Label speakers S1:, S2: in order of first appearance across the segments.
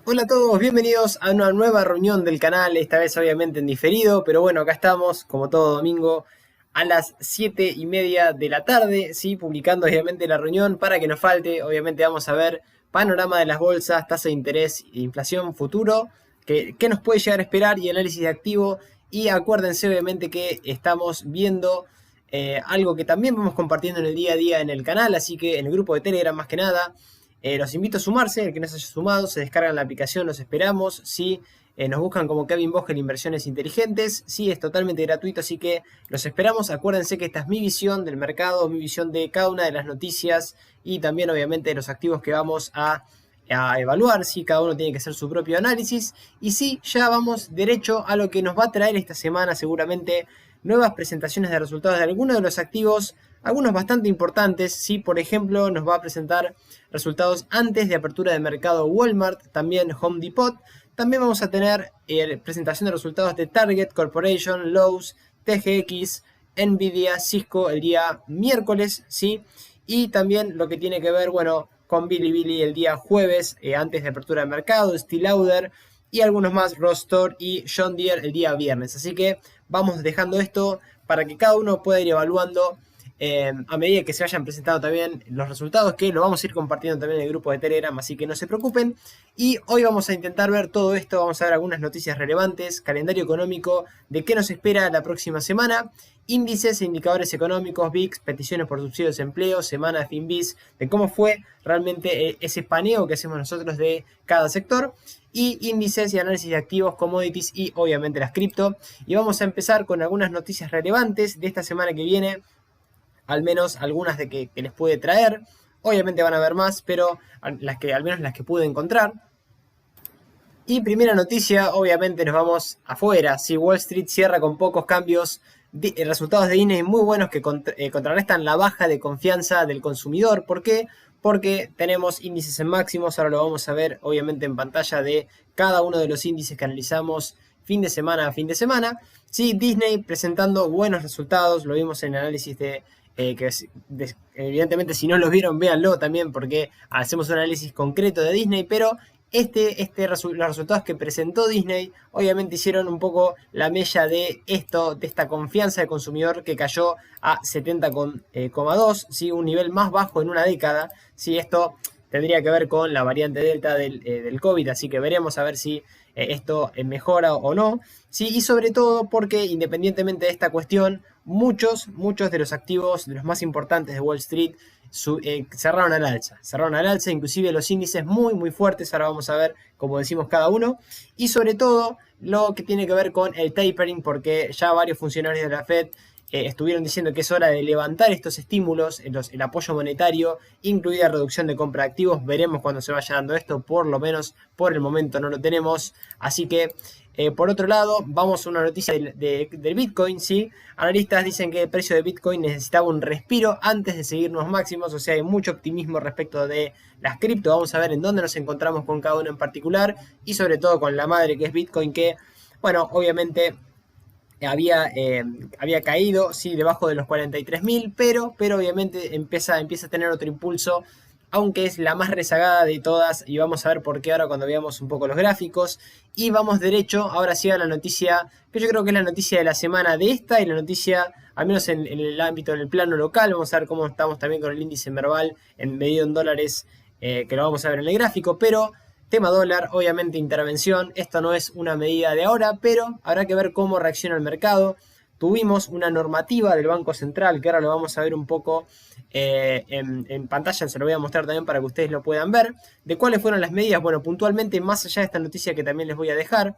S1: Hola a todos, bienvenidos a una nueva reunión del canal, esta vez obviamente en diferido, pero bueno, acá estamos, como todo domingo, a las 7:30 de la tarde, ¿sí? Publicando obviamente la reunión para que no falte, obviamente vamos a ver panorama de las bolsas, tasa de interés e inflación futuro, qué nos puede llegar a esperar y análisis de activo, y acuérdense obviamente que estamos viendo algo que también vamos compartiendo en el día a día en el canal, así que en el grupo de Telegram más que nada. Los invito a sumarse, el que no se haya sumado, se descargan la aplicación, los esperamos. Sí, nos buscan como Kevin Vogel Inversiones Inteligentes. Sí, es totalmente gratuito, así que los esperamos. Acuérdense que esta es mi visión del mercado, mi visión de cada una de las noticias y también obviamente de los activos que vamos a evaluar. Sí, cada uno tiene que hacer su propio análisis. Y sí, ya vamos derecho a lo que nos va a traer esta semana seguramente nuevas presentaciones de resultados de algunos de los activos, algunos bastante importantes. Sí, por ejemplo, nos va a presentar resultados antes de apertura de mercado Walmart, también Home Depot. También vamos a tener presentación de resultados de Target Corporation, Lowe's, TGX, Nvidia, Cisco el día miércoles, ¿sí? Y también lo que tiene que ver, bueno, con Bilibili el día jueves, antes de apertura de mercado, Steel Lauder y algunos más, Rostor y John Deere el día viernes. Así que vamos dejando esto para que cada uno pueda ir evaluando a medida que se vayan presentando también los resultados, que lo vamos a ir compartiendo también en el grupo de Telegram, así que no se preocupen. Y hoy vamos a intentar ver todo esto, vamos a ver algunas noticias relevantes, calendario económico, de qué nos espera la próxima semana, índices e indicadores económicos, VIX, peticiones por subsidio de desempleo, semana de FinBiz, de cómo fue realmente ese paneo que hacemos nosotros de cada sector, y índices y análisis de activos, commodities y obviamente las cripto. Y vamos a empezar con algunas noticias relevantes de esta semana que viene, al menos algunas de que les puede traer. Obviamente van a haber más, pero al menos las que pude encontrar. Y primera noticia, obviamente nos vamos afuera. Si Wall Street cierra con pocos cambios, resultados de Disney muy buenos que contrarrestan la baja de confianza del consumidor. ¿Por qué? Porque tenemos índices en máximos, ahora lo vamos a ver obviamente en pantalla de cada uno de los índices que analizamos fin de semana a fin de semana. Sí, Disney presentando buenos resultados, lo vimos en el análisis evidentemente si no los vieron, véanlo también porque hacemos un análisis concreto de Disney, pero los resultados que presentó Disney obviamente hicieron un poco la mella de esta confianza del consumidor que cayó a 70,2, ¿sí? Un nivel más bajo en una década. ¿Sí? Esto tendría que ver con la variante Delta del COVID, así que veremos a ver si esto mejora o no. ¿Sí? Y sobre todo porque independientemente de esta cuestión, muchos de los activos, de los más importantes de Wall Street, cerraron al alza, inclusive los índices muy fuertes, ahora vamos a ver como decimos cada uno, y sobre todo lo que tiene que ver con el tapering, porque ya varios funcionarios de la Fed estuvieron diciendo que es hora de levantar estos estímulos, el apoyo monetario, incluida reducción de compra de activos. Veremos cuando se vaya dando esto, por lo menos por el momento no lo tenemos. Así que, por otro lado, vamos a una noticia del Bitcoin, ¿sí? Analistas dicen que el precio de Bitcoin necesitaba un respiro antes de seguir los máximos, o sea, hay mucho optimismo respecto de las cripto. Vamos a ver en dónde nos encontramos con cada uno en particular y sobre todo con la madre que es Bitcoin, que, bueno, obviamente había caído, sí, debajo de los 43.000, pero obviamente empieza a tener otro impulso, aunque es la más rezagada de todas, y vamos a ver por qué ahora cuando veamos un poco los gráficos. Y vamos derecho, ahora sí a la noticia, que yo creo que es la noticia de la semana de esta, y la noticia, al menos en el ámbito del plano local. Vamos a ver cómo estamos también con el índice Merval, medido en dólares, que lo vamos a ver en el gráfico, pero tema dólar, obviamente intervención, esto no es una medida de ahora, pero habrá que ver cómo reacciona el mercado. Tuvimos una normativa del Banco Central, que ahora lo vamos a ver un poco en pantalla, se lo voy a mostrar también para que ustedes lo puedan ver. ¿De cuáles fueron las medidas? Bueno, puntualmente, más allá de esta noticia que también les voy a dejar,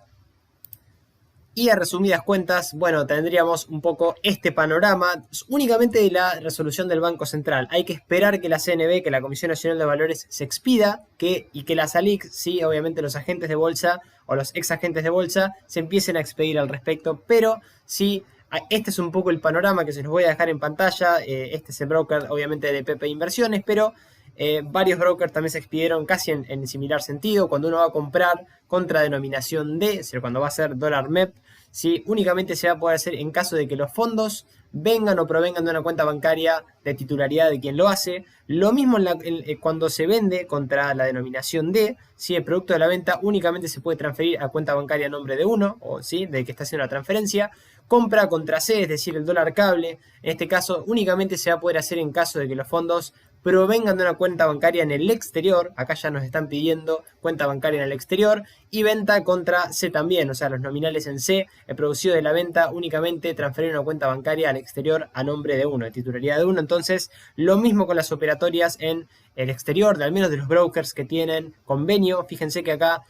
S1: y a resumidas cuentas, bueno, tendríamos un poco este panorama únicamente de la resolución del Banco Central. Hay que esperar que la CNB, que la Comisión Nacional de Valores, se expida y que la SALIC, sí, obviamente los agentes de bolsa o los ex agentes de bolsa, se empiecen a expedir al respecto. Pero sí, este es un poco el panorama que se los voy a dejar en pantalla. Este es el broker, obviamente, de PP Inversiones, pero Varios brokers también se expidieron casi en similar sentido. Cuando uno va a comprar contra denominación D, es decir, cuando va a ser dólar MEP, ¿sí? Únicamente se va a poder hacer en caso de que los fondos vengan o provengan de una cuenta bancaria de titularidad de quien lo hace. Lo mismo cuando se vende contra la denominación D, si el producto de la venta únicamente se puede transferir a cuenta bancaria a nombre de uno, o ¿sí? de que está haciendo la transferencia. Compra contra C, es decir, el dólar cable, en este caso únicamente se va a poder hacer en caso de que los fondos provengan de una cuenta bancaria en el exterior. Acá ya nos están pidiendo cuenta bancaria en el exterior. Y venta contra C también, o sea, los nominales en C, el producido de la venta únicamente transferir una cuenta bancaria al exterior a nombre de uno, de titularidad de uno. Entonces, lo mismo con las operatorias en el exterior, de al menos de los brokers que tienen convenio. Fíjense que acá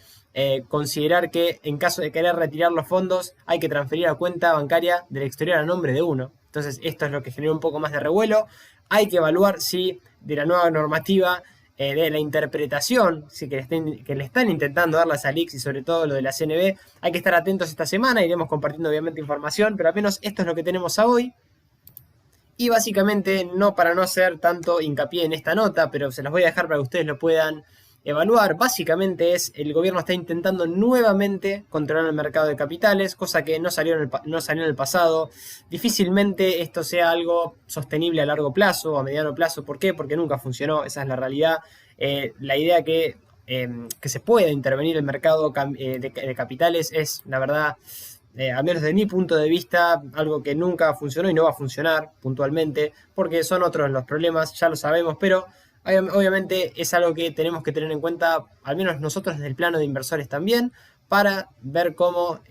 S1: considerar que en caso de querer retirar los fondos hay que transferir a cuenta bancaria del exterior a nombre de uno. Entonces, esto es lo que genera un poco más de revuelo. Hay que evaluar si de la nueva normativa, de la interpretación, sí, que le están intentando dar las ALIX y sobre todo lo de la CNB, hay que estar atentos esta semana. Iremos compartiendo obviamente información, pero al menos esto es lo que tenemos a hoy. Y básicamente, no para no hacer tanto hincapié en esta nota, pero se las voy a dejar para que ustedes lo puedan evaluar. Básicamente el gobierno está intentando nuevamente controlar el mercado de capitales, cosa que no salió en el pasado. Difícilmente esto sea algo sostenible a largo plazo o a mediano plazo. ¿Por qué? Porque nunca funcionó, esa es la realidad. La idea que se pueda intervenir el mercado de capitales es, la verdad, al menos desde mi punto de vista, algo que nunca funcionó y no va a funcionar puntualmente, porque son otros los problemas, ya lo sabemos, pero obviamente es algo que tenemos que tener en cuenta, al menos nosotros desde el plano de inversores también, para ver cómo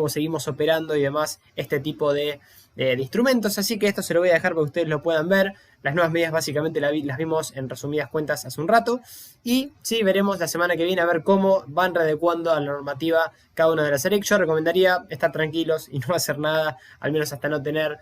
S1: seguimos operando y demás este tipo de instrumentos. Así que esto se lo voy a dejar para que ustedes lo puedan ver. Las nuevas medidas básicamente las vimos en resumidas cuentas hace un rato. Y sí, veremos la semana que viene a ver cómo van readecuando a la normativa cada una de las ALIC. Yo recomendaría estar tranquilos y no hacer nada, al menos hasta no tener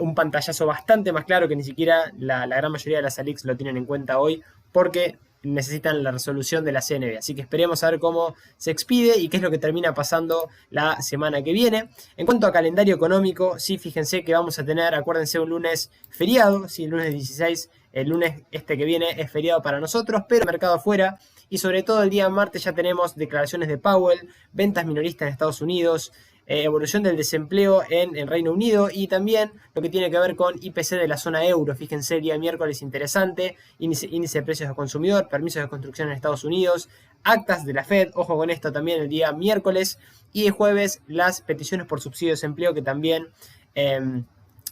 S1: un pantallazo bastante más claro, que ni siquiera la gran mayoría de las ALICs lo tienen en cuenta hoy, porque necesitan la resolución de la CNB. Así que esperemos a ver cómo se expide y qué es lo que termina pasando la semana que viene. En cuanto a calendario económico, sí, fíjense que vamos a tener, acuérdense, un lunes feriado, sí, el lunes 16, el lunes que viene es feriado para nosotros, pero el mercado afuera, y sobre todo el día martes ya tenemos declaraciones de Powell, ventas minoristas en Estados Unidos, evolución del desempleo en el Reino Unido y también lo que tiene que ver con IPC de la zona euro. Fíjense, el día miércoles interesante, índice de precios al consumidor, permisos de construcción en Estados Unidos, actas de la Fed, ojo con esto también el día miércoles, y el jueves las peticiones por subsidio de desempleo que también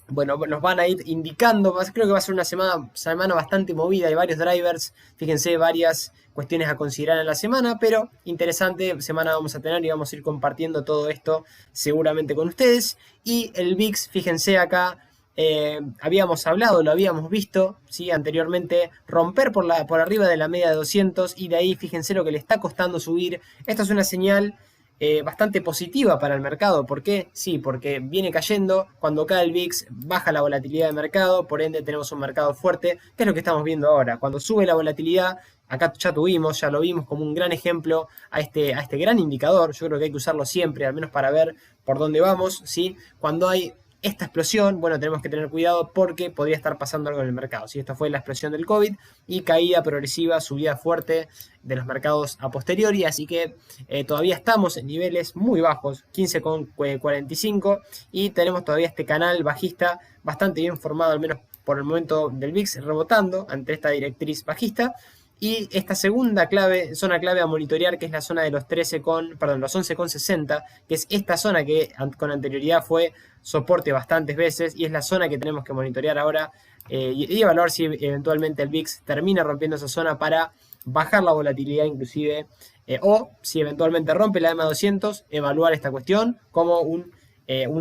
S1: nos van a ir indicando. Creo que va a ser una semana bastante movida, hay varios drivers, fíjense, varias cuestiones a considerar en la semana, pero interesante semana vamos a tener y vamos a ir compartiendo todo esto seguramente con ustedes. Y el VIX, fíjense acá, habíamos hablado, lo habíamos visto, ¿sí? Anteriormente, romper por arriba de la media de 200 y de ahí fíjense lo que le está costando subir. Esto es una señal bastante positiva para el mercado. ¿Por qué? Sí, porque viene cayendo. Cuando cae el VIX baja la volatilidad del mercado, por ende tenemos un mercado fuerte, que es lo que estamos viendo ahora. Cuando sube la volatilidad, acá ya lo vimos como un gran ejemplo a este gran indicador. Yo creo que hay que usarlo siempre, al menos para ver por dónde vamos, ¿sí? Cuando hay esta explosión, bueno, tenemos que tener cuidado porque podría estar pasando algo en el mercado. ¿Sí? Esto fue la explosión del COVID y caída progresiva, subida fuerte de los mercados a posteriori, así que todavía estamos en niveles muy bajos, 15,45, y tenemos todavía este canal bajista bastante bien formado, al menos por el momento del VIX, rebotando ante esta directriz bajista. Y esta segunda zona clave a monitorear, que es la zona de los 11,60, que es esta zona que con anterioridad fue soporte bastantes veces y es la zona que tenemos que monitorear ahora y evaluar si eventualmente el VIX termina rompiendo esa zona para bajar la volatilidad inclusive, o si eventualmente rompe la EMA200, evaluar esta cuestión como un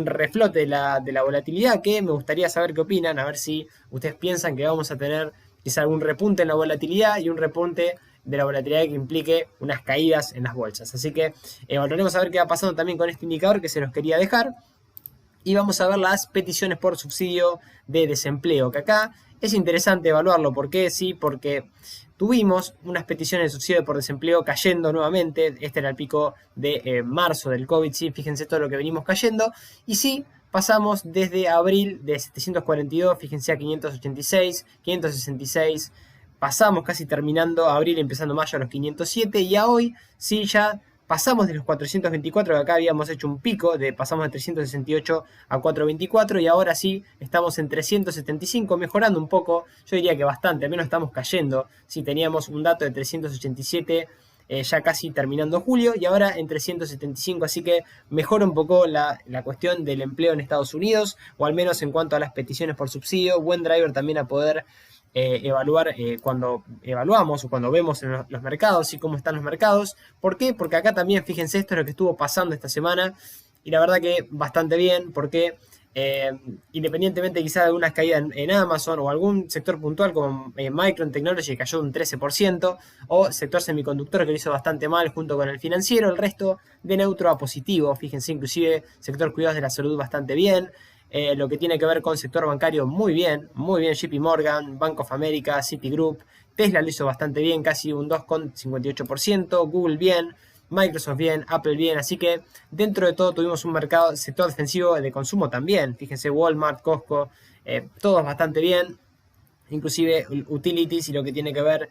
S1: reflote de la volatilidad, que me gustaría saber qué opinan, a ver si ustedes piensan que vamos a tener quizá algún repunte en la volatilidad y un repunte de la volatilidad que implique unas caídas en las bolsas. Así que volveremos a ver qué va pasando también con este indicador que se los quería dejar. Y vamos a ver las peticiones por subsidio de desempleo, que acá es interesante evaluarlo. ¿Por qué? Sí, porque tuvimos unas peticiones de subsidio por desempleo cayendo nuevamente. Este era el pico de marzo del COVID, sí, fíjense todo lo que venimos cayendo. Y sí, pasamos desde abril de 742, fíjense, a 586, 566, pasamos casi terminando abril, empezando mayo a los 507 y a hoy sí ya pasamos de los 424, que acá habíamos hecho un pico, pasamos de 368 a 424 y ahora sí estamos en 375, mejorando un poco, yo diría que bastante, al menos estamos cayendo. Si teníamos un dato de 387 ya casi terminando julio y ahora en 375, así que mejora un poco la cuestión del empleo en Estados Unidos, o al menos en cuanto a las peticiones por subsidio, buen driver también a poder evaluar cuando evaluamos o cuando vemos en los mercados y cómo están los mercados. ¿Por qué? Porque acá también, fíjense, esto es lo que estuvo pasando esta semana y la verdad que bastante bien, porque independientemente quizá de algunas caídas en Amazon o algún sector puntual como Micron Technology que cayó un 13%, o sector semiconductor que lo hizo bastante mal junto con el financiero, el resto de neutro a positivo. Fíjense, inclusive sector cuidados de la salud bastante bien. Lo que tiene que ver con sector bancario muy bien, JP Morgan, Bank of America, Citigroup, Tesla lo hizo bastante bien, casi un 2,58%, Google bien, Microsoft bien, Apple bien, así que dentro de todo tuvimos un mercado, sector defensivo de consumo también, fíjense Walmart, Costco, todos bastante bien, inclusive utilities y lo que tiene que ver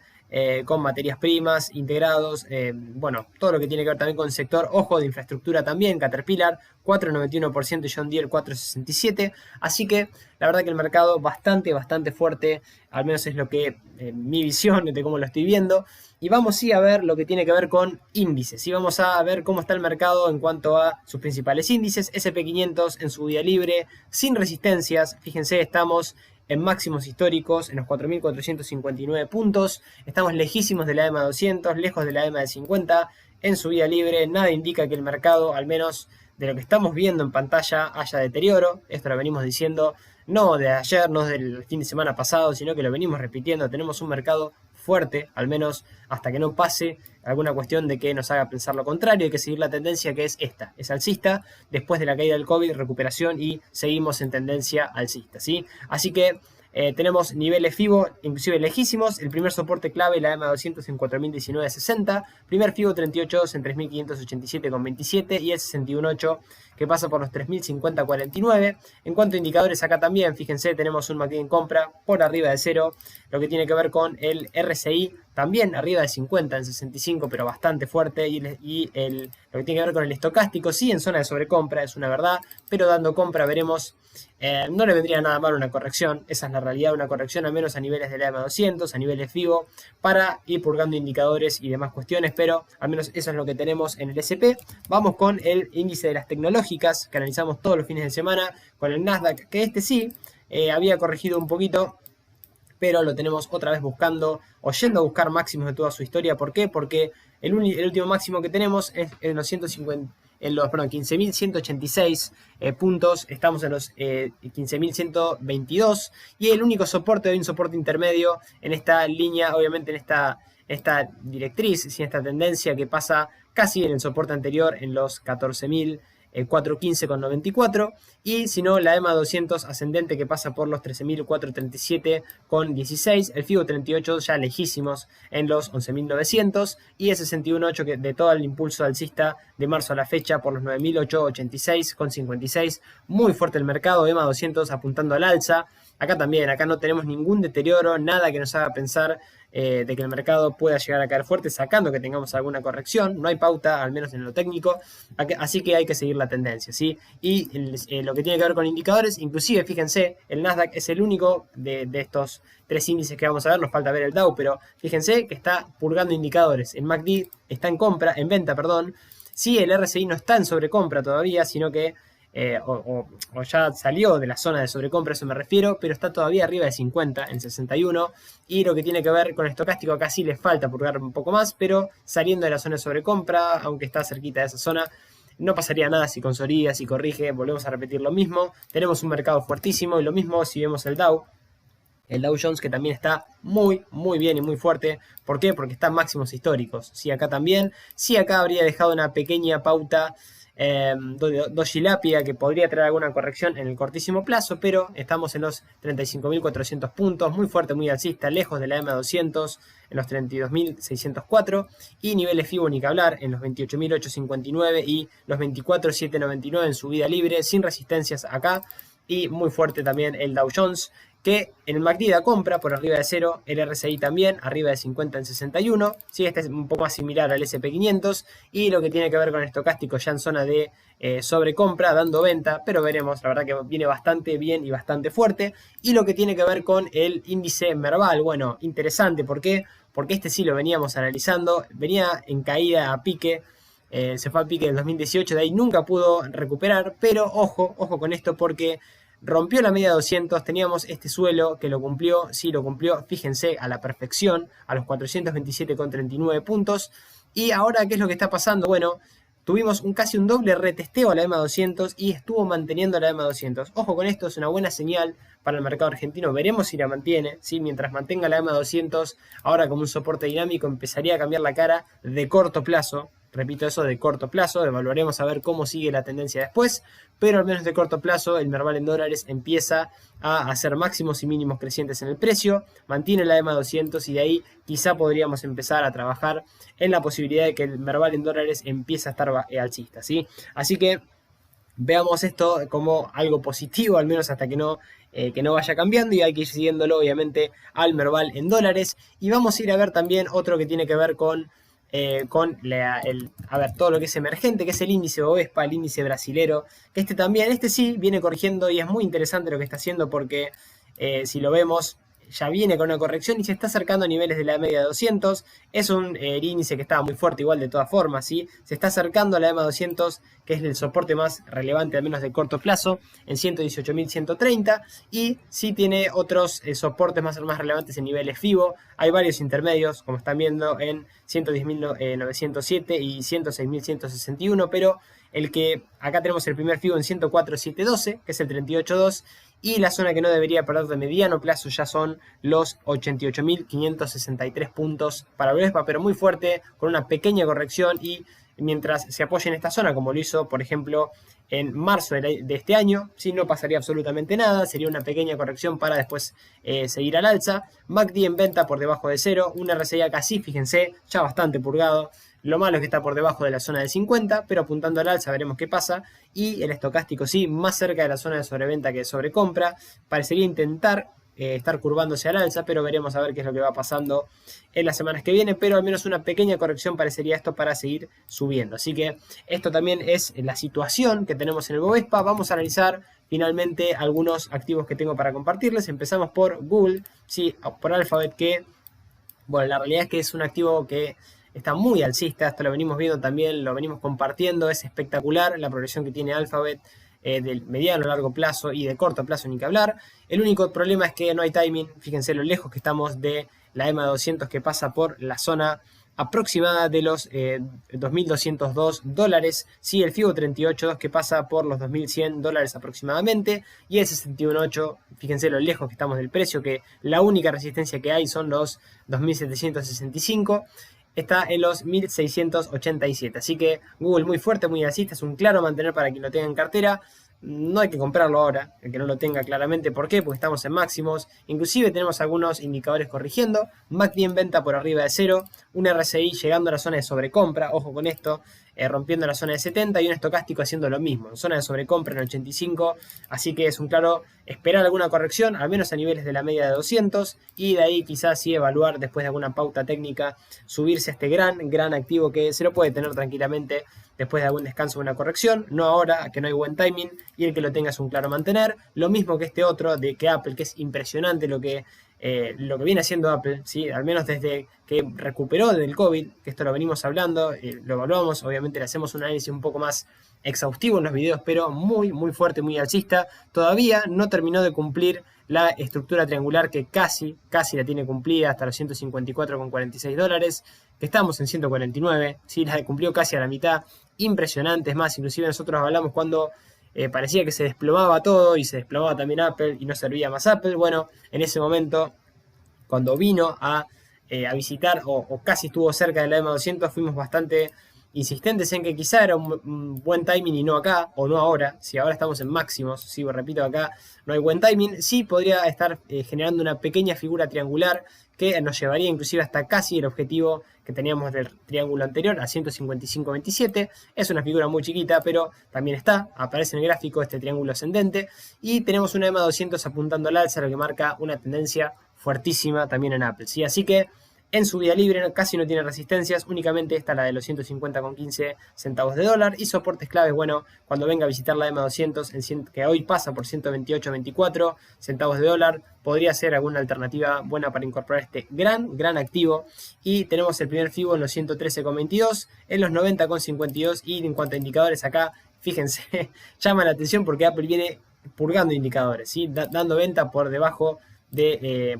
S1: con materias primas, integrados, bueno, todo lo que tiene que ver también con el sector, ojo, de infraestructura también, Caterpillar, 4,91% y John Deere 4,67%, así que la verdad que el mercado bastante fuerte, al menos es lo que, mi visión de cómo lo estoy viendo, y vamos sí a ver lo que tiene que ver con índices, y vamos a ver cómo está el mercado en cuanto a sus principales índices, S&P 500 en su vía libre, sin resistencias, fíjense, estamos en máximos históricos, en los 4.459 puntos, estamos lejísimos de la EMA 200, lejos de la EMA de 50, en subida libre, nada indica que el mercado, al menos de lo que estamos viendo en pantalla, haya deterioro, esto lo venimos diciendo, no de ayer, no del fin de semana pasado, sino que lo venimos repitiendo, tenemos un mercado fuerte, al menos hasta que no pase alguna cuestión de que nos haga pensar lo contrario, hay que seguir la tendencia que es esta, es alcista, después de la caída del COVID, recuperación y seguimos en tendencia alcista, ¿sí? Así que tenemos niveles FIBO inclusive lejísimos, el primer soporte clave la EMA 200 en 4.019.60, primer FIBO 38.2 en 3.587.27 y el 61.8 que pasa por los 3.050.49. En cuanto a indicadores acá también, fíjense, tenemos un MACD en compra por arriba de 0, lo que tiene que ver con el RSI también arriba de 50 en 65, pero bastante fuerte, y lo que tiene que ver con el estocástico, sí en zona de sobrecompra, es una verdad, pero dando compra veremos, no le vendría nada mal una corrección, esa es la realidad, una corrección al menos a niveles de la EMA 200, a niveles FIBO, para ir purgando indicadores y demás cuestiones, pero al menos eso es lo que tenemos en el S&P. Vamos con el índice de las tecnológicas, que analizamos todos los fines de semana, con el Nasdaq, que este sí había corregido un poquito, pero lo tenemos otra vez buscando, o yendo a buscar máximos de toda su historia. ¿Por qué? Porque el último máximo que tenemos es en los 15.186 puntos, estamos en los 15.122 y el único soporte, hay un soporte intermedio en esta línea, obviamente en esta directriz, en esta tendencia que pasa casi en el soporte anterior en los 14.415,94 y si no la EMA 200 ascendente que pasa por los 13.437,16, el FIBO 38 ya lejísimos en los 11.900 y el 61.8 que de todo el impulso alcista de marzo a la fecha por los 9.886,56, muy fuerte el mercado, EMA 200 apuntando al alza. Acá también, acá no tenemos ningún deterioro, nada que nos haga pensar de que el mercado pueda llegar a caer fuerte, sacando que tengamos alguna corrección. No hay pauta, al menos en lo técnico, así que hay que seguir la tendencia, ¿sí? Y lo que tiene que ver con indicadores, inclusive, fíjense, el Nasdaq es el único de estos tres índices que vamos a ver, nos falta ver el Dow, pero fíjense que está purgando indicadores. El MACD está en venta, perdón. Sí, el RSI no está en sobrecompra todavía, sino que o ya salió de la zona de sobrecompra, a eso me refiero, pero está todavía arriba de 50, en 61, y lo que tiene que ver con el estocástico acá sí le falta purgar un poco más, pero saliendo de la zona de sobrecompra, aunque está cerquita de esa zona, no pasaría nada si consolida, si corrige, volvemos a repetir lo mismo, tenemos un mercado fuertísimo, y lo mismo si vemos el Dow Jones, que también está muy bien y muy fuerte. ¿Por qué? Porque está en máximos históricos. Sí, acá también, sí, acá habría dejado una pequeña pauta dojilapia que podría traer alguna corrección en el cortísimo plazo, pero estamos en los 35.400 puntos, muy fuerte, muy alcista, lejos de la EMA 200 en los 32.604 y niveles FIBO ni que hablar en los 28.859 y los 24.799 en subida libre, sin resistencias acá, y muy fuerte también el Dow Jones, que en el MACD da compra por arriba de 0, el RSI también, arriba de 50 en 61, ¿sí? Este es un poco más similar al SP500, y lo que tiene que ver con el estocástico ya en zona de sobrecompra, dando venta, pero veremos, la verdad que viene bastante bien y bastante fuerte. Y lo que tiene que ver con el índice Merval, bueno, interesante, ¿por qué? Porque este sí lo veníamos analizando, venía en caída a pique, se fue a pique del 2018, de ahí nunca pudo recuperar, pero ojo con esto porque rompió la media de 200, teníamos este suelo que lo cumplió, sí lo cumplió, fíjense, a la perfección, a los 427,39 puntos. Y ahora, ¿qué es lo que está pasando? Bueno, tuvimos casi un doble retesteo a la EMA 200 y estuvo manteniendo la EMA 200. Ojo con esto, es una buena señal para el mercado argentino. Veremos si la mantiene, ¿sí? Mientras mantenga la EMA 200, ahora como un soporte dinámico empezaría a cambiar la cara de corto plazo. Repito eso, de corto plazo, evaluaremos a ver cómo sigue la tendencia después, pero al menos de corto plazo el Merval en dólares empieza a hacer máximos y mínimos crecientes en el precio, mantiene la EMA 200 y de ahí quizá podríamos empezar a trabajar en la posibilidad de que el Merval en dólares empiece a estar alcista, ¿sí? Así que veamos esto como algo positivo, al menos hasta que no vaya cambiando, y hay que ir siguiéndolo obviamente al Merval en dólares. Y vamos a ir a ver también otro que tiene que ver con todo lo que es emergente, que es el índice Bovespa, el índice brasilero, que este sí viene corrigiendo y es muy interesante lo que está haciendo porque si lo vemos ya viene con una corrección y se está acercando a niveles de la media de 200, es un índice que estaba muy fuerte igual de todas formas, ¿sí? Se está acercando a la EMA 200, que es el soporte más relevante al menos de corto plazo, en 118.130, y sí tiene otros soportes más relevantes en niveles FIBO, hay varios intermedios, como están viendo en 110.907 y 106.161, pero el que acá tenemos el primer FIBO en 104.712, que es el 38.2, y la zona que no debería perder de mediano plazo ya son los 88.563 puntos para Bovespa, pero muy fuerte, con una pequeña corrección, y mientras se apoye en esta zona, como lo hizo por ejemplo en marzo de este año, sí, no pasaría absolutamente nada, sería una pequeña corrección para después seguir al alza. MACD en venta por debajo de 0, un RSI acá sí, fíjense, ya bastante purgado. Lo malo es que está por debajo de la zona de 50, pero apuntando al alza veremos qué pasa. Y el estocástico sí, más cerca de la zona de sobreventa que de sobrecompra. Parecería intentar estar curvándose al alza, pero veremos a ver qué es lo que va pasando en las semanas que vienen. Pero al menos una pequeña corrección parecería esto para seguir subiendo. Así que esto también es la situación que tenemos en el Bovespa. Vamos a analizar finalmente algunos activos que tengo para compartirles. Empezamos por Google, sí, por Alphabet, que bueno, la realidad es que es un activo que está muy alcista, esto lo venimos viendo también, lo venimos compartiendo, es espectacular la progresión que tiene Alphabet del mediano a largo plazo y de corto plazo ni que hablar. El único problema es que no hay timing, fíjense lo lejos que estamos de la EMA 200 que pasa por la zona aproximada de los $2.202, sí, el FIBO 38.2 que pasa por los $2.100 aproximadamente, y el 61.8, fíjense lo lejos que estamos del precio, que la única resistencia que hay son los 2.765, está en los 1.687, así que Google muy fuerte, muy alcista, es un claro mantener para quien lo tenga en cartera. No hay que comprarlo ahora, el que no lo tenga claramente. ¿Por qué? Porque estamos en máximos. Inclusive tenemos algunos indicadores corrigiendo. MACD en venta por arriba de 0. Un RSI llegando a la zona de sobrecompra. Ojo con esto. Rompiendo la zona de 70. Y un estocástico haciendo lo mismo. En zona de sobrecompra en 85. Así que es un claro esperar alguna corrección. Al menos a niveles de la media de 200. Y de ahí quizás sí evaluar después de alguna pauta técnica. Subirse a este gran activo que se lo puede tener tranquilamente después de algún descanso o una corrección, no ahora, que no hay buen timing, y el que lo tenga es un claro mantener. Lo mismo que este otro de que Apple, que es impresionante lo que viene haciendo Apple, ¿sí? Al menos desde que recuperó del COVID, que esto lo venimos hablando, lo evaluamos, obviamente le hacemos un análisis un poco más exhaustivo en los videos, pero muy fuerte, muy alcista. Todavía no terminó de cumplir la estructura triangular que casi la tiene cumplida hasta los $154,46, que estamos en 149, ¿sí? La cumplió casi a la mitad, impresionante. Es más, inclusive nosotros hablamos cuando parecía que se desplomaba todo y se desplomaba también Apple y no servía más Apple. Bueno, en ese momento, cuando vino a visitar o casi estuvo cerca de la EMA 200, fuimos bastante insistentes en que quizá era un buen timing y no acá, o no ahora. Si ahora estamos en máximos, repito, acá no hay buen timing, sí podría estar generando una pequeña figura triangular que nos llevaría inclusive hasta casi el objetivo que teníamos del triángulo anterior, a 155.27. Es una figura muy chiquita, pero también aparece en el gráfico este triángulo ascendente. Y tenemos una EMA 200 apuntando al alza, lo que marca una tendencia fuertísima también en Apple, ¿sí? Así que en subida libre casi no tiene resistencias, únicamente está la de los 150,15 centavos de dólar. Y soportes claves, bueno, cuando venga a visitar la EMA 200, que hoy pasa por 128,24 centavos de dólar, podría ser alguna alternativa buena para incorporar este gran activo. Y tenemos el primer FIBO en los 113,22, en los 90,52. Y en cuanto a indicadores acá, fíjense, llama la atención porque Apple viene purgando indicadores, ¿sí? Dando venta por debajo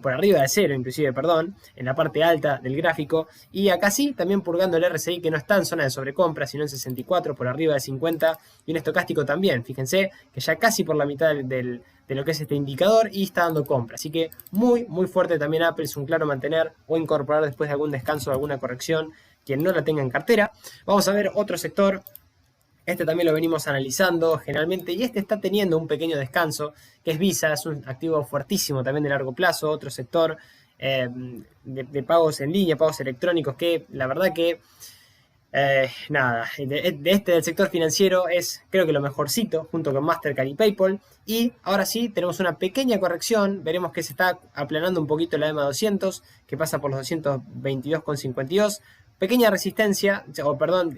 S1: por arriba de cero, inclusive, perdón, en la parte alta del gráfico. Y acá sí, también purgando el RSI, que no está en zona de sobrecompra, sino en 64, por arriba de 50. Y un estocástico también, fíjense, que ya casi por la mitad de lo que es este indicador, y está dando compra. Así que muy fuerte también Apple. Es un claro mantener o incorporar después de algún descanso o alguna corrección, quien no la tenga en cartera. Vamos a ver otro sector. Este también lo venimos analizando generalmente, y este está teniendo un pequeño descanso, que es Visa. Es un activo fuertísimo también de largo plazo, otro sector de pagos en línea, pagos electrónicos, que la verdad que del sector financiero es, creo que lo mejorcito, junto con Mastercard y PayPal. Y ahora sí, tenemos una pequeña corrección. Veremos que se está aplanando un poquito la EMA 200, que pasa por los 222,52. Pequeña resistencia,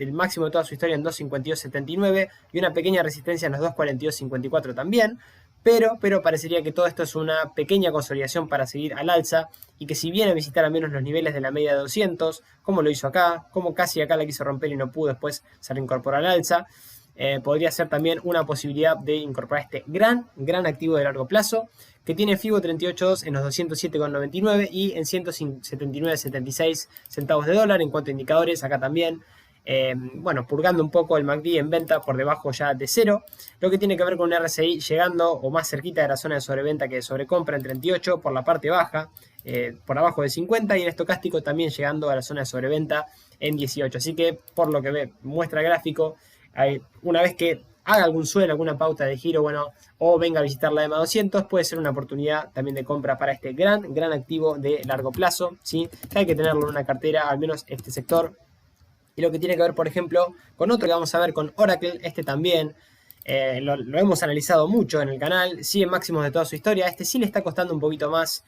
S1: el máximo de toda su historia en 252,79, y una pequeña resistencia en los 242,54 también. Pero parecería que todo esto es una pequeña consolidación para seguir al alza, y que si viene a visitar al menos los niveles de la media de 200, como lo hizo acá, como casi acá la quiso romper y no pudo, después se reincorpora al alza, podría ser también una posibilidad de incorporar este gran activo de largo plazo, que tiene FIBO 38.2 en los 207,99 y en 179,76 centavos de dólar. En cuanto a indicadores, acá también, purgando un poco el MACD en venta por debajo ya de cero, lo que tiene que ver con un RSI llegando o más cerquita de la zona de sobreventa que de sobrecompra en 38 por la parte baja, por abajo de 50, y el estocástico también llegando a la zona de sobreventa en 18. Así que, por lo que muestra el gráfico, una vez que haga algún suelo, alguna pauta de giro, o venga a visitar la EMA 200, puede ser una oportunidad también de compra para este gran activo de largo plazo, ¿sí? Que hay que tenerlo en una cartera, al menos este sector. Y lo que tiene que ver, por ejemplo, con otro que vamos a ver, con Oracle. Este también lo hemos analizado mucho en el canal, sigue máximos de toda su historia. Este sí le está costando un poquito más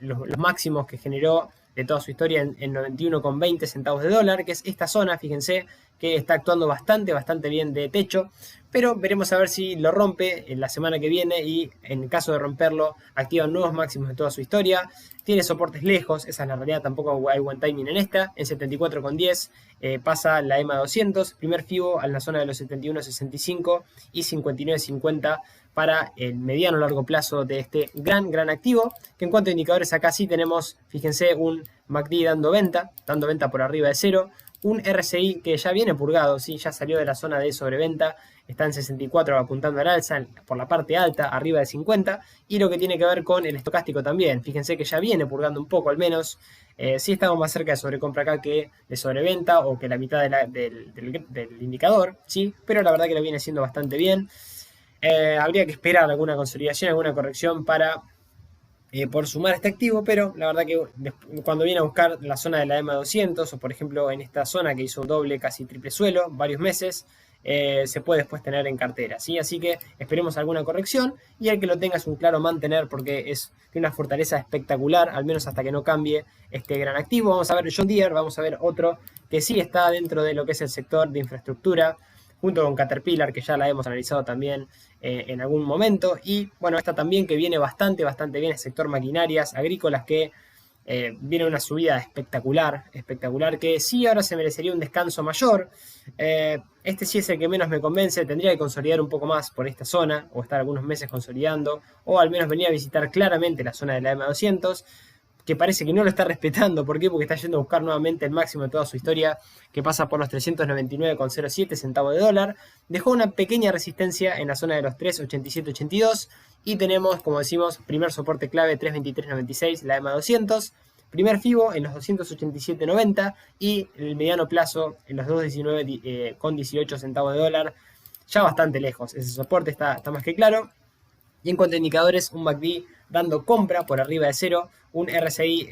S1: los máximos que generó de toda su historia en 91,20 centavos de dólar, que es esta zona. Fíjense que está actuando bastante bien de techo, pero veremos a ver si lo rompe en la semana que viene, y en caso de romperlo, activa nuevos máximos de toda su historia. Tiene soportes lejos, esa es la realidad, tampoco hay buen timing en esta. En 74,10 pasa la EMA 200, primer FIBO en la zona de los 71,65 y 59,50 para el mediano largo plazo de este gran activo. Que en cuanto a indicadores, acá sí tenemos, fíjense, un MACD dando venta por arriba de cero, un RSI que ya viene purgado, ¿sí? Ya salió de la zona de sobreventa, está en 64 apuntando al alza por la parte alta, arriba de 50, y lo que tiene que ver con el estocástico también, fíjense que ya viene purgando un poco al menos. Sí estamos más cerca de sobrecompra acá que de sobreventa, o que la mitad del indicador, ¿sí? Pero la verdad que lo viene haciendo bastante bien. Habría que esperar alguna consolidación, alguna corrección para por sumar este activo, pero la verdad que cuando viene a buscar la zona de la EMA 200, o por ejemplo en esta zona que hizo doble, casi triple suelo, varios meses, se puede después tener en cartera, ¿sí? Así que esperemos alguna corrección, y el que lo tenga es un claro mantener, porque tiene una fortaleza espectacular, al menos hasta que no cambie este gran activo. Vamos a ver John Deere, vamos a ver otro que sí está dentro de lo que es el sector de infraestructura, junto con Caterpillar, que ya la hemos analizado también en algún momento. Y bueno, esta también que viene bastante bien, el sector maquinarias agrícolas, que viene una subida espectacular, que sí ahora se merecería un descanso mayor. Este sí es el que menos me convence, tendría que consolidar un poco más por esta zona, o estar algunos meses consolidando, o al menos venir a visitar claramente la zona de la EMA 200, que parece que no lo está respetando. ¿Por qué? Porque está yendo a buscar nuevamente el máximo de toda su historia, que pasa por los 399,07 centavos de dólar. Dejó una pequeña resistencia en la zona de los 3,8782, y tenemos, como decimos, primer soporte clave 3,2396, la EMA 200, primer FIBO en los 287,90 y el mediano plazo en los 219,18 centavos de dólar. Ya bastante lejos, ese soporte está más que claro. Y en cuanto a indicadores, un MACD dando compra por arriba de cero, un RSI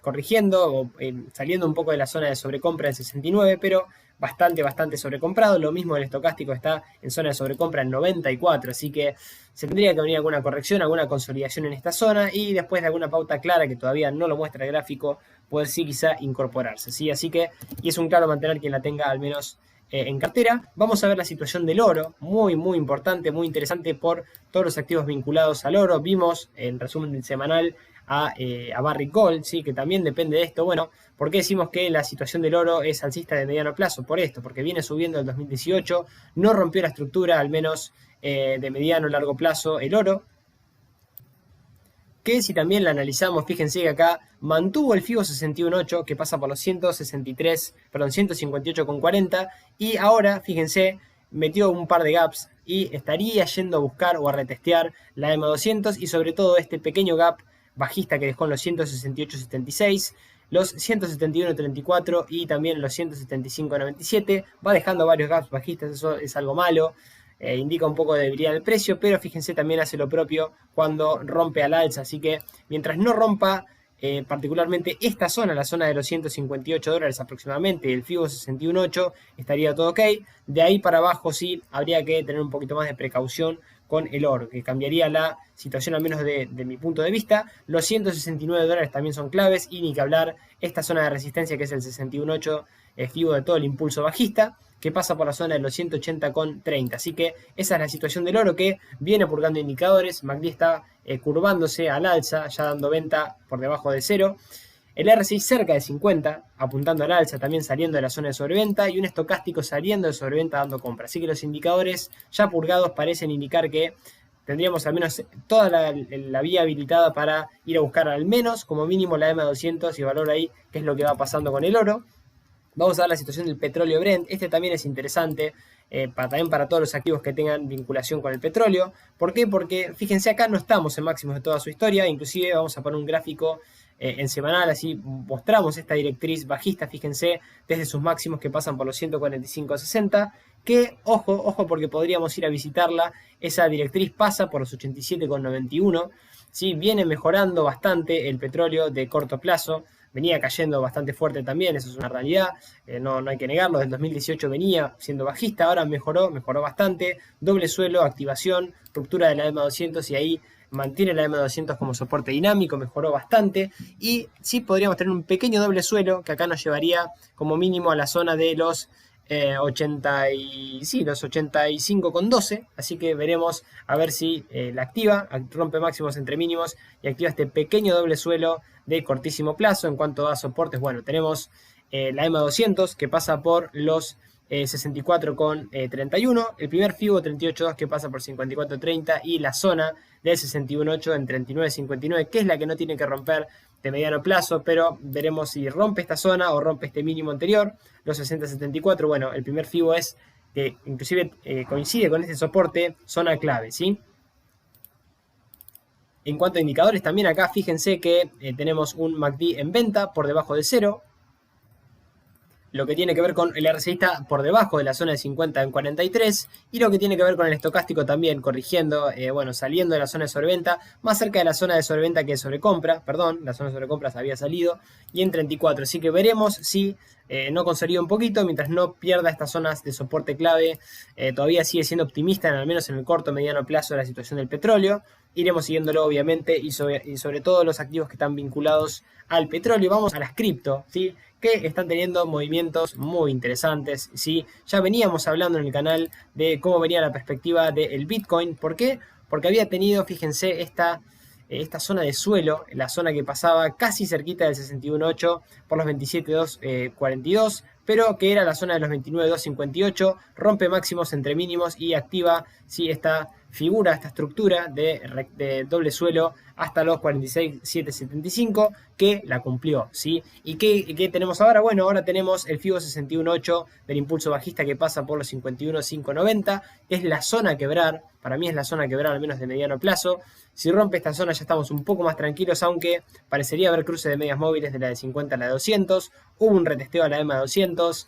S1: corrigiendo o saliendo un poco de la zona de sobrecompra en 69, pero bastante sobrecomprado. Lo mismo el estocástico está en zona de sobrecompra en 94, así que se tendría que venir alguna corrección, alguna consolidación en esta zona y después de alguna pauta clara que todavía no lo muestra el gráfico, puede sí quizá incorporarse, ¿sí? Así que, y es un claro mantener quien la tenga al menos en cartera. Vamos a ver la situación del oro, muy importante, muy interesante por todos los activos vinculados al oro. Vimos en resumen semanal a Barrick Gold, ¿sí? Que también depende de esto. Bueno, ¿por qué decimos que la situación del oro es alcista de mediano plazo? Por esto, porque viene subiendo el 2018, no rompió la estructura, al menos de mediano largo plazo, el oro, que si también la analizamos, fíjense que acá mantuvo el FIBO 61.8 que pasa por los 158,40 y ahora, fíjense, metió un par de gaps y estaría yendo a buscar o a retestear la EMA200 y sobre todo este pequeño gap bajista que dejó en los 168,76, los 171,34 y también los 175,97, va dejando varios gaps bajistas, eso es algo malo. Indica un poco de debilidad del precio, pero fíjense también hace lo propio cuando rompe al alza, así que mientras no rompa particularmente esta zona, la zona de los $158 aproximadamente, el FIBO 61.8, estaría todo ok. De ahí para abajo sí habría que tener un poquito más de precaución con el oro, que cambiaría la situación al menos de mi punto de vista. Los $169 también son claves y ni que hablar esta zona de resistencia que es el 61.8 FIBO de todo el impulso bajista, que pasa por la zona de los 180,30. Así que esa es la situación del oro que viene purgando indicadores. MACD está curvándose al alza, ya dando venta por debajo de cero. El RSI cerca de 50, apuntando al alza, también saliendo de la zona de sobreventa. Y un estocástico saliendo de sobreventa dando compra. Así que los indicadores ya purgados parecen indicar que tendríamos al menos toda la vía habilitada para ir a buscar al menos, como mínimo, la EMA200 y valor ahí qué es lo que va pasando con el oro. Vamos a ver la situación del petróleo Brent. Este también es interesante, también para todos los activos que tengan vinculación con el petróleo. ¿Por qué? Porque fíjense acá no estamos en máximos de toda su historia. Inclusive vamos a poner un gráfico en semanal, así mostramos esta directriz bajista, fíjense, desde sus máximos que pasan por los 145,60. Que, ojo, porque podríamos ir a visitarla. Esa directriz pasa por los 87,91. ¿Sí? Viene mejorando bastante el petróleo de corto plazo. Venía cayendo bastante fuerte también, eso es una realidad, no hay que negarlo. Desde 2018 venía siendo bajista, ahora mejoró bastante. Doble suelo, activación, ruptura de la EMA200 y ahí mantiene la EMA200 como soporte dinámico, mejoró bastante. Y sí podríamos tener un pequeño doble suelo que acá nos llevaría como mínimo a la zona de los 85,12, así que veremos a ver si la activa, rompe máximos entre mínimos y activa este pequeño doble suelo de cortísimo plazo. En cuanto a soportes, bueno, tenemos la EMA200 que pasa por los 64,31, el primer FIBO 38.2 que pasa por 54,30 y la zona del 61.8 en 39,59, que es la que no tiene que romper de mediano plazo, pero veremos si rompe esta zona o rompe este mínimo anterior, los 60,74. Bueno, el primer FIBO es que inclusive coincide con este soporte, zona clave, ¿sí? En cuanto a indicadores, también acá fíjense que tenemos un MACD en venta por debajo de cero. Lo que tiene que ver con el RSI está por debajo de la zona de 50 en 43. Y lo que tiene que ver con el estocástico también corrigiendo, saliendo de la zona de sobreventa, más cerca de la zona de sobreventa que de sobrecompra, perdón, la zona de sobrecompra había salido, y en 34. Así que veremos si no consolida un poquito, mientras no pierda estas zonas de soporte clave. Todavía sigue siendo optimista, al menos en el corto mediano plazo, de la situación del petróleo. Iremos siguiéndolo obviamente y sobre todo los activos que están vinculados al petróleo. Vamos a las cripto, ¿sí? Que están teniendo movimientos muy interesantes, ¿sí? Ya veníamos hablando en el canal de cómo venía la perspectiva del Bitcoin. ¿Por qué? Porque había tenido, fíjense, esta zona de suelo, la zona que pasaba casi cerquita del 61.8 por los 27.242, pero que era la zona de los 29.258, rompe máximos entre mínimos y activa, ¿sí? Esta figura, esta estructura de doble suelo hasta los 46.775 que la cumplió, ¿sí? ¿Y qué tenemos ahora? Bueno, ahora tenemos el FIBO 61.8 del impulso bajista que pasa por los 51.590, que es la zona a quebrar. Para mí es la zona a quebrar al menos de mediano plazo. Si rompe esta zona ya estamos un poco más tranquilos, aunque parecería haber cruce de medias móviles de la de 50 a la de 200. Hubo un retesteo a la EMA 200.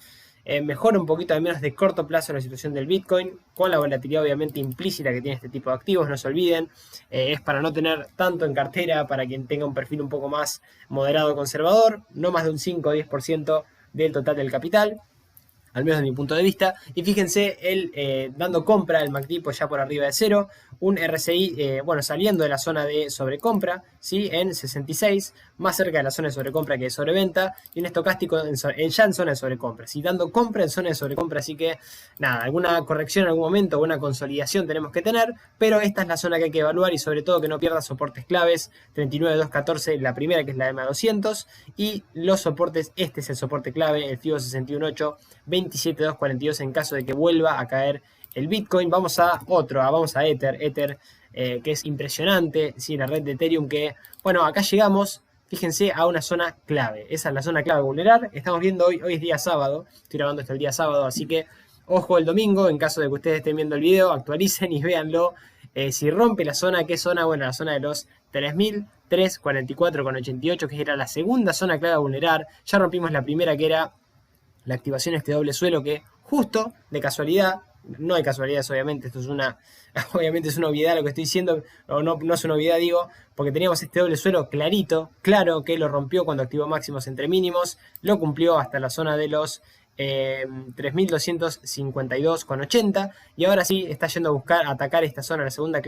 S1: mejora un poquito al menos de corto plazo la situación del Bitcoin, con la volatilidad obviamente implícita que tiene este tipo de activos, no se olviden, es para no tener tanto en cartera, para quien tenga un perfil un poco más moderado conservador, no más de un 5 o 10% del total del capital, al menos de mi punto de vista. Y fíjense, él dando compra, el MACD pues ya por arriba de cero, un RSI, bueno, saliendo de la zona de sobrecompra, ¿sí? En 66, más cerca de la zona de sobrecompra que de sobreventa, y un estocástico ya en zona de sobrecompra, ¿sí? Dando compra en zona de sobrecompra, así que nada, alguna corrección en algún momento, una consolidación tenemos que tener, pero esta es la zona que hay que evaluar y sobre todo que no pierda soportes claves, 39.214, la primera que es la EMA200, y los soportes, este es el soporte clave, el FIBO 61.8, 27.242 en caso de que vuelva a caer el Bitcoin. Vamos a vamos a Ether, que es impresionante, ¿sí? La red de Ethereum que, bueno, acá llegamos, fíjense, a una zona clave. Esa es la zona clave vulnerar. Estamos viendo hoy es día sábado, estoy grabando esto el día sábado, así que ojo el domingo, en caso de que ustedes estén viendo el video, actualicen y véanlo. Si rompe la zona, ¿qué zona? Bueno, la zona de los 3.344,88, que era la segunda zona clave a vulnerar. Ya rompimos la primera, que era la activación de este doble suelo, que justo, de casualidad, no hay casualidades obviamente, esto es obviamente es una obviedad lo que estoy diciendo, no es una obviedad, digo, porque teníamos este doble suelo clarito, claro que lo rompió cuando activó máximos entre mínimos, lo cumplió hasta la zona de los 3.252,80, y ahora sí está yendo a atacar esta zona, la segunda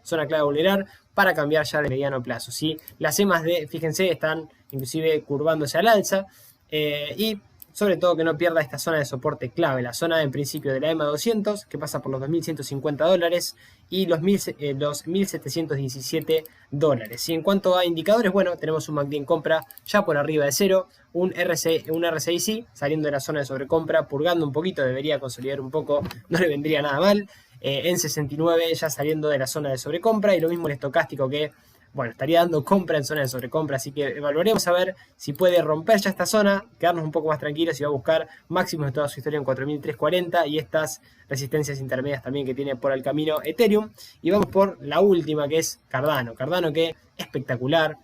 S1: zona clave a vulnerar, para cambiar ya de mediano plazo, ¿sí? Las EMAs fíjense, están inclusive curvándose al alza, y sobre todo que no pierda esta zona de soporte clave, la zona en principio de la EMA 200, que pasa por los $2.150 y los 1.717 dólares. Y en cuanto a indicadores, bueno, tenemos un MACD en compra ya por arriba de cero, un RSI saliendo de la zona de sobrecompra, purgando un poquito, debería consolidar un poco, no le vendría nada mal, en 69 ya saliendo de la zona de sobrecompra, y lo mismo el estocástico que, bueno, estaría dando compra en zona de sobrecompra, así que evaluaremos a ver si puede romper ya esta zona, quedarnos un poco más tranquilos y va a buscar máximos de toda su historia en 4.340 y estas resistencias intermedias también que tiene por el camino Ethereum. Y vamos por la última, que es Cardano. Cardano, que espectacular,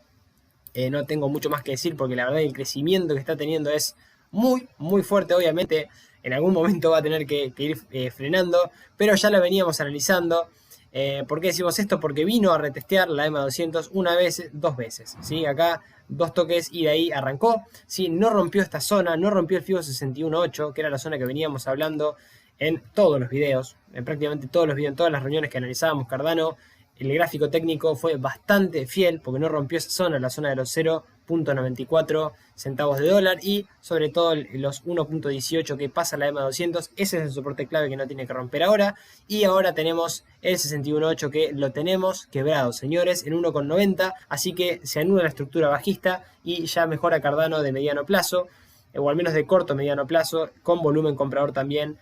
S1: no tengo mucho más que decir porque la verdad el crecimiento que está teniendo es muy, muy fuerte. Obviamente en algún momento va a tener que ir frenando, pero ya lo veníamos analizando. ¿Por qué decimos esto? Porque vino a retestear la EMA 200 dos veces, ¿sí? Acá dos toques y de ahí arrancó, ¿sí? No rompió esta zona, no rompió el FIBO 61.8, que era la zona que veníamos hablando en todos los videos, en prácticamente todos los videos, en todas las reuniones que analizábamos Cardano. El gráfico técnico fue bastante fiel porque no rompió esa zona, la zona de los 0.94 centavos de dólar, y sobre todo los 1.18 que pasa la EMA 200, ese es el soporte clave que no tiene que romper ahora. Y ahora tenemos el 61.8 que lo tenemos quebrado, señores, en 1.90, así que se anula la estructura bajista y ya mejora Cardano de mediano plazo, o al menos de corto mediano plazo, con volumen comprador también,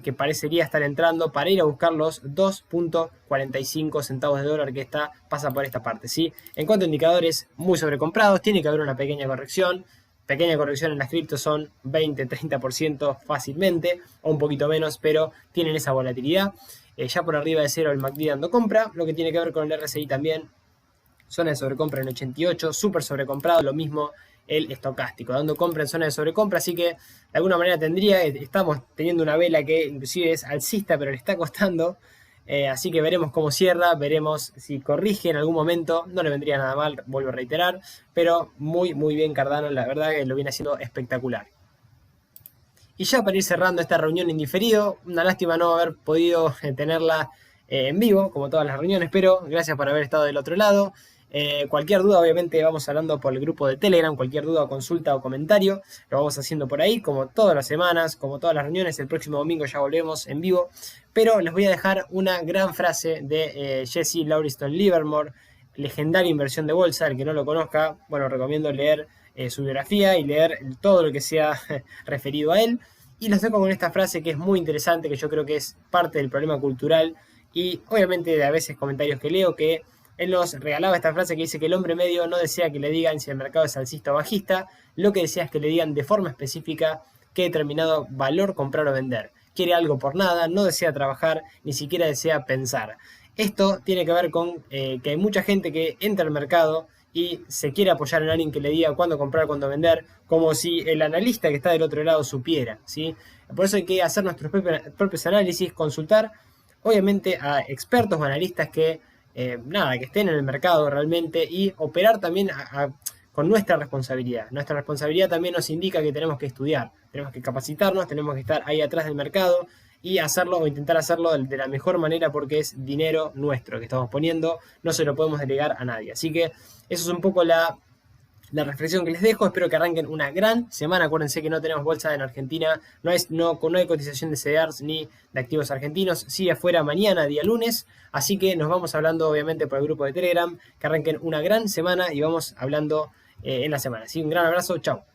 S1: que parecería estar entrando para ir a buscar los 2.45 centavos de dólar que pasa por esta parte, ¿sí? En cuanto a indicadores, muy sobrecomprados, tiene que haber una pequeña corrección en las criptos son 20-30% fácilmente, o un poquito menos, pero tienen esa volatilidad. Ya por arriba de cero el MACD dando compra, lo que tiene que ver con el RSI también, zona de sobrecompra en 88, súper sobrecomprado, lo mismo el estocástico, dando compra en zona de sobrecompra, así que de alguna manera estamos teniendo una vela que inclusive es alcista, pero le está costando, así que veremos cómo cierra, veremos si corrige en algún momento, no le vendría nada mal, vuelvo a reiterar, pero muy muy bien Cardano, la verdad que lo viene haciendo espectacular. Y ya para ir cerrando esta reunión en diferido, una lástima no haber podido tenerla en vivo, como todas las reuniones, pero gracias por haber estado del otro lado. Cualquier duda, obviamente, vamos hablando por el grupo de Telegram. Cualquier duda, consulta o comentario, lo vamos haciendo por ahí, como todas las semanas, como todas las reuniones. El próximo domingo ya volvemos en vivo. Pero les voy a dejar una gran frase de Jesse Lauriston Livermore, legendaria inversión de bolsa. El que no lo conozca, bueno, recomiendo leer su biografía y leer todo lo que sea referido a él. Y los dejo con esta frase que es muy interesante, que yo creo que es parte del problema cultural y obviamente de a veces comentarios que leo, que él nos regalaba esta frase que dice que el hombre medio no desea que le digan si el mercado es alcista o bajista, lo que desea es que le digan de forma específica qué determinado valor comprar o vender. Quiere algo por nada, no desea trabajar, ni siquiera desea pensar. Esto tiene que ver con que hay mucha gente que entra al mercado y se quiere apoyar en alguien que le diga cuándo comprar, cuándo vender, como si el analista que está del otro lado supiera, ¿sí? Por eso hay que hacer nuestros propios análisis, consultar, obviamente, a expertos o analistas que, que estén en el mercado realmente y operar también con nuestra responsabilidad. Nuestra responsabilidad también nos indica que tenemos que estudiar, tenemos que capacitarnos, tenemos que estar ahí atrás del mercado y hacerlo o intentar hacerlo de la mejor manera porque es dinero nuestro que estamos poniendo, no se lo podemos delegar a nadie. Así que eso es un poco la reflexión que les dejo. Espero que arranquen una gran semana. Acuérdense que no tenemos bolsa en Argentina, no hay cotización de CDRs ni de activos argentinos. Sigue afuera mañana, día lunes. Así que nos vamos hablando obviamente por el grupo de Telegram. Que arranquen una gran semana y vamos hablando en la semana. ¿Sí? Un gran abrazo, chao.